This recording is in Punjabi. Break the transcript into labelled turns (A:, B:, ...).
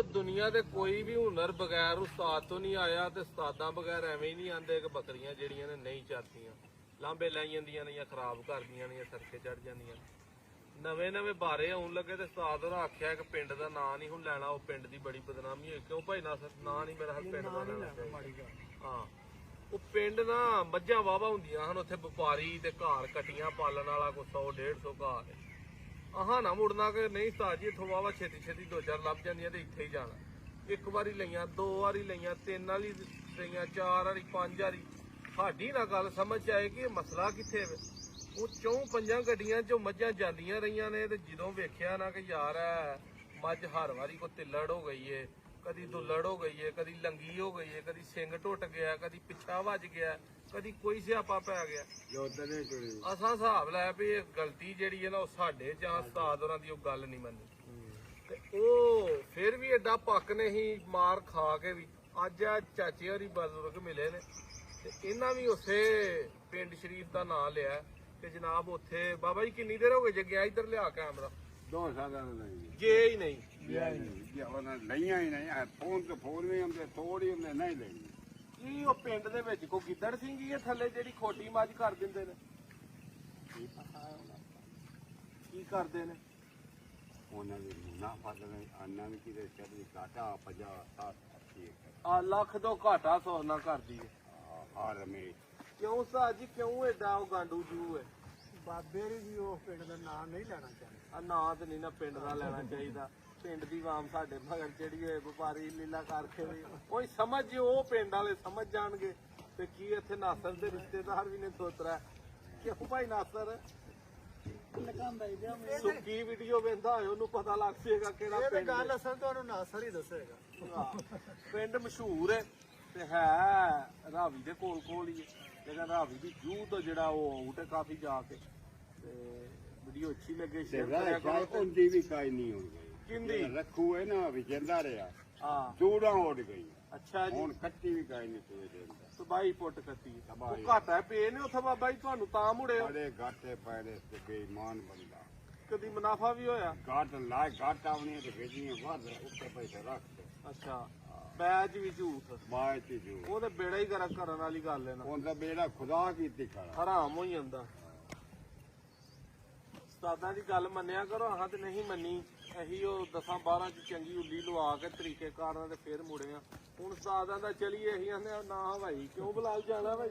A: ਦੁਨੀਆ ਦੇ ਕੋਈ ਵੀ ਹੁਨਰ ਬਗੈਰ ਉਸਤਾਦ ਤੋਂ ਨਹੀਂ ਆਇਆ ਤੇ ਉਸਤਾਦਾਂ ਬਗੈਰ ਐਵੇਂ ਹੀ ਨਹੀਂ ਆਂਦੇ ਕਿ ਬੱਕਰੀਆਂ ਜਿਹੜੀਆਂ ਨੇ ਨਹੀਂ ਚਰਦੀਆਂ ਲਾਂਬੇ ਲਾਈ ਜਾਂਦੀਆਂ ਨੇ ਜਾਂ ਖਰਾਬ ਕਰਦੀਆਂ ਨੇ ਜਾਂ ਸਰਕੇ ਚੜ ਜਾਂਦੀਆਂ। ਨਵੇਂ ਬਾਰੇ ਆਉਣ ਲੱਗੇ ਤੇ ਉਸਤਾਦ ਹੋਰਾਂ ਆਖਿਆ ਕਿ ਪਿੰਡ ਦਾ ਨਾਂ ਨਹੀਂ ਹੁਣ ਲੈਣਾ, ਉਹ ਪਿੰਡ ਦੀ ਬੜੀ ਬਦਨਾਮੀ ਹੋਈ। ਕਿਉਂ ਭਾਈ ਨਾਸਰ ਨਾਂ ਨਹੀਂ ਮੇਰਾ ਪਿੰਡ ਦਾ ਲੈਣਾ? ਹਾਂ, ਉਹ ਪਿੰਡ ਨਾ ਮੱਝਾਂ ਵਾਵਾ ਹੁੰਦੀਆਂ ਹਨ ਉੱਥੇ, ਵਪਾਰੀ ਤੇ ਘਰ ਕਟੀਆਂ ਪਾਲਣ ਵਾਲਾ ਕੋਈ 100-150 ਘਰ। ਆਹਾਂ ਨਾ ਮੁੜਨਾ ਕਿ ਨਹੀਂ ਉਸਤਾਦ ਜੀ ਇੱਥੋਂ ਵਾਵਾ ਛੇਤੀ 2-4 ਲੱਭ ਜਾਂਦੀਆਂ ਤੇ ਇੱਥੇ ਹੀ ਜਾਣਾ। ਇੱਕ ਵਾਰੀ ਲਈਆਂ, 2 ਵਾਰੀ ਲਈਆਂ, 3 ਵਾਰੀ ਲਈਆਂ, 4 ਵਾਰੀ, 5 ਵਾਰੀ। ਸਾਡੀ ਨਾ ਗੱਲ ਸਮਝ ਆਏ ਕਿ ਇਹ ਮਸਲਾ ਕਿੱਥੇ ਵੇ। ਉਹ 4-5 ਗੱਡੀਆਂ ਚੋਂ ਮੱਝਾਂ ਜਾਂਦੀਆਂ ਰਹੀਆਂ ਨੇ ਤੇ ਜਦੋਂ ਵੇਖਿਆ ਨਾ ਕਿ ਯਾਰ ਮੱਝ ਹਰ ਵਾਰੀ ਕੋਈ ਤਿੱਲੜ ਹੋ ਗਈ ਏ, ਕਦੀ ਦੁੱਲੜ ਹੋ ਗਈ ਏ, ਕਦੀ ਲੰਗੀ ਹੋ ਗਈ ਏ, ਕਦੀ ਸਿੰਘ ਟੁੱਟ ਗਿਆ, ਕਦੀ ਪਿੱਛਾ ਵੱਜ ਗਿਆ, ਕਦੀ ਕੋਈ ਸਿਆਪਾ ਪੈ ਗਿਆ। ਅਸਾਂ ਹਿਸਾਬ ਲੈ ਵੀ ਇਹ ਗਲਤੀ ਜਿਹੜੀ ਹੈ ਨਾ ਉਹ ਸਾਡੇ ਜਾਂ ਉਸਤਾਦ ਹੋਰਾਂ ਦੀ ਉਹ ਗੱਲ ਨਹੀਂ ਮੰਨੀ ਤੇ ਉਹ ਫਿਰ ਵੀ ਐਡਾ ਪੱਕ ਨੇ ਹੀ ਮਾਰ ਖਾ ਕੇ ਵੀ ਅੱਜ ਆ ਚਾਚੇ ਹੋਰੀ ਬਜ਼ੁਰਗ ਮਿਲੇ ਨੇ ਤੇ ਇਹਨਾਂ ਵੀ ਉਸੇ ਪਿੰਡ ਸ਼ਰੀਫ ਦਾ ਨਾਂ ਲਿਆ ਕਿ ਜਨਾਬ ਉੱਥੇ ਬਾਬਾ ਜੀ ਕਿੰਨੀ ਦੇਰ ਹੋ ਗਈ ਜਗਿਆ ਇੱਧਰ ਲਿਆ ਕੈਮਰਾ
B: 2 ਸਾਲਾਂ ਦਾ ਨਹੀਂ
A: ਜੇ ਹੀ ਨਹੀਂ
B: ਉਹਨਾਂ ਲਈਆਂ ਹੀ ਨਹੀਂ ਫੋਨ ਤੇ ਫੋਨ ਵੀ ਹੁੰਦੇ ਥੋੜੀ ਹੁੰਦੇ ਨਹੀਂ ਲੈਣੀ।
A: ਕੀ ਉਹ ਪਿੰਡ ਦੇ ਵਿੱਚ ਕੋਈ ਗਿੱਦੜ ਸਿੰਘ ਹੀ ਹੈ ਥੱਲੇ ਜਿਹੜੀ ਖੋਟੀ ਮੱਝ ਕਰ ਦਿੰਦੇ ਨੇ? ਕੀ ਕਰਦੇ ਨੇ
B: ਉਹਨਾਂ ਦੇ ਨਾ ਫੜਨੇ ਅੰਨਾਂ ਵੀ ਕਿਤੇ ਚੱਲੀ ਘਾਟਾ 50-60
A: ਆ ਲੱਖ ਤੋਂ ਘਾਟਾ ਸੋਨਾ ਕਰਦੀ ਹੈ।
B: ਆ ਰਮੇ
A: ਕਿਉਂ ਸਾਜ ਜੀ ਕਿਉਂ ਐਡਾ ਉਹ ਗਾਂਡੂ ਜੂ ਹੈ?
C: ਬਾਬੇ ਵੀ ਉਹ ਪਿੰਡ ਦਾ ਨਾਮ ਨਹੀਂ ਲੈਣਾ ਚਾਹੀਦਾ।
A: ਆ ਨਾਂ ਤੇ ਨਹੀਂ ਨਾ ਪਿੰਡ ਦਾ ਲੈਣਾ ਚਾਹੀਦਾ। ਪਿੰਡ ਦੀ ਆਵਾਮ ਸਾਡੇ ਮਗਰ ਜਿਹੜੀ ਹੋਏ ਵਪਾਰੀ ਲੀਲਾ ਕਰਕੇ ਵੀ ਕੋਈ ਸਮਝ ਉਹ ਪਿੰਡ ਵਾਲੇ ਸਮਝ ਜਾਣਗੇ ਤੇ ਕੀ ਇੱਥੇ ਨਾਸਰ ਦੇ ਰਿਸ਼ਤੇਦਾਰ ਵੀ ਨੇ ਸੋਤਰਾ। ਕਿਉਂ ਭਾਈ ਨਾਸਰ ਸੁੱਕੀ ਵੀਡੀਓ ਵੇਂਦਾ ਹੋਏ ਉਹਨੂੰ ਪਤਾ ਲੱਗ ਜਾਏਗਾ ਕਿਹੜਾ ਪਿੰਡ
C: ਗੱਲ ਅਸਲ ਤੁਹਾਨੂੰ ਨਾਸਰ ਹੀ ਦੱਸੇਗਾ।
A: ਪਿੰਡ ਮਸ਼ਹੂਰ ਹੈ ਤੇ ਹੈ ਰਾਵੀ ਦੇ ਕੋਲ ਹੀ ਹੈ। ਲੇਕਿਨ ਰਾਵੀ ਦੀ ਜੂਹ ਤੋਂ ਜਿਹੜਾ ਉਹ ਆਊਟ ਹੈ ਕਾਫੀ ਜਾ ਕੇ ਤੇ ਵੀਡੀਓ ਅੱਛੀ ਲੱਗੇ ਸ਼ੇਅਰ ਕਰਿਆ ਕਰੋ।
B: ਉਹਦੀ ਵੀ ਕਾਈ ਨਹੀਂ ਹੋ ਗਈ
A: ਕਿੰਦੀ
B: ਰੱਖੂ ਹੈ ਨਾ ਵੀ ਜਿੰਦਾ ਰਿਹਾ
A: ਹਾਂ
B: ਜੂੜਾਂ ਉੱਡ ਗਈ।
A: ਅੱਛਾ ਜੀ
B: ਹੁਣ ਕੱਟੀ ਵੀ ਕਾਈ ਨਹੀਂ ਤੋਏ ਦੇਂਦਾ
A: ਤਬਾਈ ਪੁੱਟ ਕੱਤੀ ਉਹ ਘਾਟਾ ਪਏ ਨੇ ਉੱਥੇ ਬਾਬਾ ਜੀ ਤੁਹਾਨੂੰ ਤਾਂ ਮੁੜੇ ਹੋ।
B: ਬੜੇ ਘਾਟੇ ਪੈਣੇ ਤੇ ਬੇਈਮਾਨ ਬੰਦਾ
A: ਕਦੀ ਮੁਨਾਫਾ ਵੀ ਹੋਇਆ?
B: ਘਾਟ ਲਾਇ ਘਾਟ ਆਉਣੀ ਤੇ ਭੇਜੀਆਂ ਵੱਧ ਉੱਤੇ ਪੈਸੇ ਰੱਖ ਦੇ।
A: ਅੱਛਾ ਬੈਜ ਵੀ ਝੂਠ
B: ਬਾਅਦ ਚ ਜੂ
A: ਉਹ ਤੇ ਬੇੜਾ ਹੀ ਕਰਨ ਵਾਲੀ ਗੱਲ ਹੈ ਨਾ।
B: ਉਹਦਾ ਬੇੜਾ ਖੁਦਾ ਕੀਤੀ ਖੜਾ
A: ਹਰਾਮ ਹੋ ਜਾਂਦਾ। ਉਸਤਾਦਾਂ ਦੀ ਗੱਲ ਮੰਨਿਆ ਕਰੋ। ਆਹ ਤੇ ਨਹੀਂ ਮੰਨੀ ਇਹੀ ਉਹ 10-12 ਚ ਚੰਗੀ ਉੱਲੀ ਲਵਾ ਕੇ ਤਰੀਕੇ ਕਾਰਾਂ ਤੇ ਫੇਰ ਮੁੜੇ ਆ। ਹੁਣ ਉਸਤਾਦਾਂ ਦਾ ਚਲੀਏ ਇਹੀ ਆਂਦੇ ਨਾ ਭਾਈ ਕਿਉਂ ਬਲਾਲ ਜਾਣਾ ਭਾਈ।